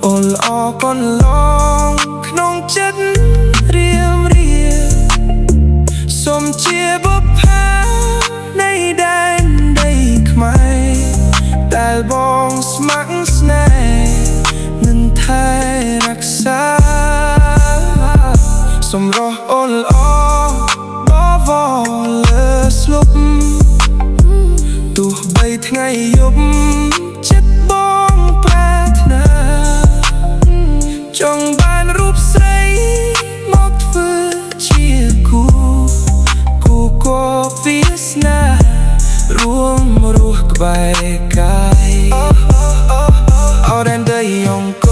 អូនល្អកូនឡងក្នុងចិត្តរៀមរៀសូមជាបុព្វានៃដែនដីខ្មែរដែលបងស្ម័គ្រស្នេហ៍នឹងថែរក្សាសម្រស់អូនល្អបវរលើស្លុបទោះបីថ្ងៃយប់ចិត្តបងប្រាថ្នាចង់បានរូបស្រីមកធ្វើជាគូគូគប់វាសនារួមរស់ក្បែរកាយអរែនដីអង្គ